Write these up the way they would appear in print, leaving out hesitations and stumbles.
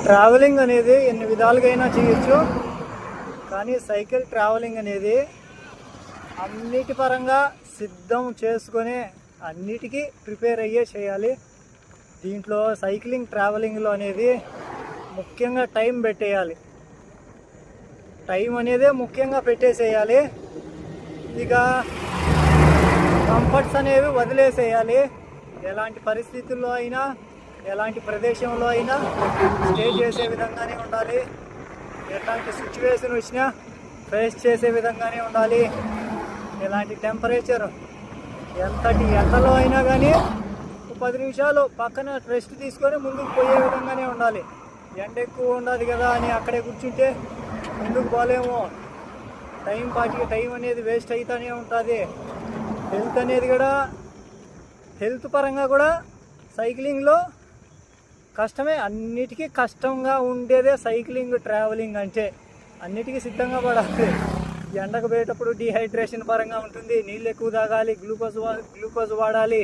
Travelling అనేది ఎన్ని విధాలుగా అయినా చేయొచ్చు, కానీ సైకిల్ ట్రావెలింగ్ అనేది అన్నిటి పరంగా సిద్ధం చేసుకొని అన్నిటికీ ప్రిపేర్ అయ్యే చేయాలి. దీంట్లో సైక్లింగ్ ట్రావెలింగ్లో అనేది ముఖ్యంగా టైం పెట్టేయాలి. టైం అనేది ముఖ్యంగా పెట్టేసేయాలి. ఇక కంఫర్ట్స్ అనేవి వదిలేసేయాలి. ఎలాంటి పరిస్థితుల్లో అయినా, ఎలాంటి ప్రదేశంలో అయినా స్టే చేసే విధంగానే ఉండాలి. ఎలాంటి సిచ్యువేషన్ వచ్చినా ఫేస్ చేసే విధంగానే ఉండాలి. ఎలాంటి టెంపరేచర్, ఎంతటి ఎండలో అయినా కానీ 10 నిమిషాలు పక్కన రెస్ట్ తీసుకొని ముందుకు పోయే విధంగానే ఉండాలి. ఎండ ఎక్కువ ఉండదు కదా అని అక్కడే కూర్చుంటే ముందుకు పోలేము. టైం అనేది వేస్ట్ అవుతూనే ఉంటుంది. హెల్త్ అనేది కూడా, హెల్త్ పరంగా కూడా సైక్లింగ్లో కష్టమే. అన్నిటికీ కష్టంగా ఉండేదే సైక్లింగ్ ట్రావెలింగ్ అంటే. అన్నిటికీ సిద్ధంగా పడాలి. ఎండకు పోయేటప్పుడు డీహైడ్రేషన్ పరంగా ఉంటుంది. నీళ్ళు ఎక్కువ తాగాలి, గ్లూకోజ్ వాడాలి,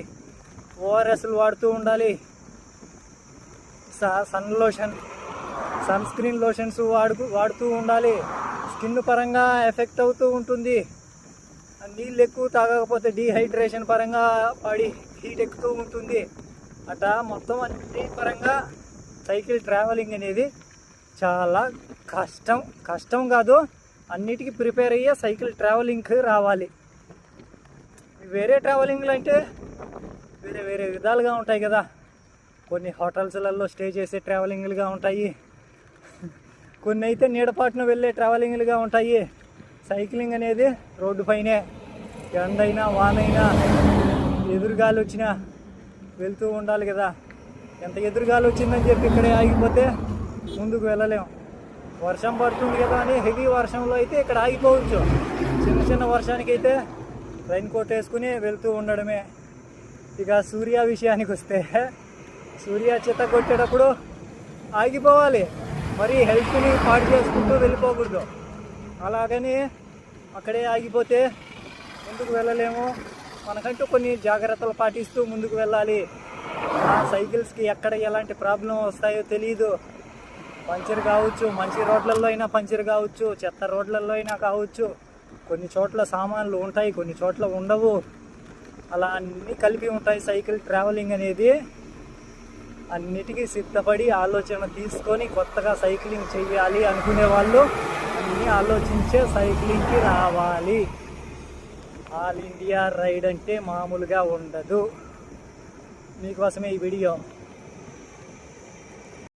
ఓఆర్ఎస్లు వాడుతూ ఉండాలి, సన్ స్క్రీన్ లోషన్స్ వాడుతూ ఉండాలి. స్కిన్ పరంగా ఎఫెక్ట్ అవుతూ ఉంటుంది. నీళ్ళు ఎక్కువ తాగకపోతే డీహైడ్రేషన్ పరంగా బాడీ హీట్ ఎక్కుతూ ఉంటుంది. అట్లా మొత్తం అన్ని పరంగా సైకిల్ ట్రావెలింగ్ అనేది చాలా కష్టం కాదు, అన్నిటికీ ప్రిపేర్ అయ్యే సైకిల్ ట్రావెలింగ్కి రావాలి. వేరే ట్రావెలింగ్లు అంటే వేరే విధాలుగా ఉంటాయి కదా. కొన్ని హోటల్స్లలో స్టే చేసే ట్రావెలింగ్లుగా ఉంటాయి, కొన్ని అయితే నీడపాటున వెళ్ళే ట్రావెలింగ్లుగా ఉంటాయి. సైక్లింగ్ అనేది రోడ్డు పైనే ఎండైనా వానైనా ఎదురుగాలి వచ్చినా వెళ్తూ ఉండాలి కదా. ఎంత ఎదురుగాలి వచ్చిందని చెప్పి ఇక్కడే ఆగిపోతే ముందుకు వెళ్ళలేం. వర్షం పడుతుంది కదా అని హెవీ వర్షంలో అయితే ఇక్కడ ఆగిపోవచ్చు. చిన్న వర్షానికైతే రైన్ కోట్ వేసుకుని వెళ్తూ ఉండడమే. ఇక సూర్య విషయానికి వస్తే, సూర్య చెత్త కొట్టేటప్పుడు ఆగిపోవాలి. మరి హెల్త్ని పాడు చేసుకుంటూ వెళ్ళిపోకూడదు. అలాగని అక్కడే ఆగిపోతే ముందుకు వెళ్ళలేము. మనకంటూ కొన్ని జాగ్రత్తలు పాటిస్తూ ముందుకు వెళ్ళాలి. ఆ సైకిల్స్కి ఎక్కడ ఎలాంటి ప్రాబ్లం వస్తాయో తెలియదు. పంచర్ కావచ్చు, మంచి రోడ్లలో అయినా పంచర్ కావచ్చు, చెత్త రోడ్లలో అయినా కావచ్చు. కొన్ని చోట్ల సామాన్లు ఉంటాయి, కొన్ని చోట్ల ఉండవు. అలా అన్నీ కలిపి ఉంటాయి. సైకిల్ ట్రావెలింగ్ అనేది అన్నిటికీ సిద్ధపడి ఆలోచన తీసుకొని కొత్తగా సైక్లింగ్ చేయాలి అనుకునే వాళ్ళు అన్నీ ఆలోచించే సైక్లింగ్కి రావాలి. ఆల్ ఇండియా రైడ్ అంటే మామూలుగా ఉండదు. మీకోసమే ఈ వీడియో.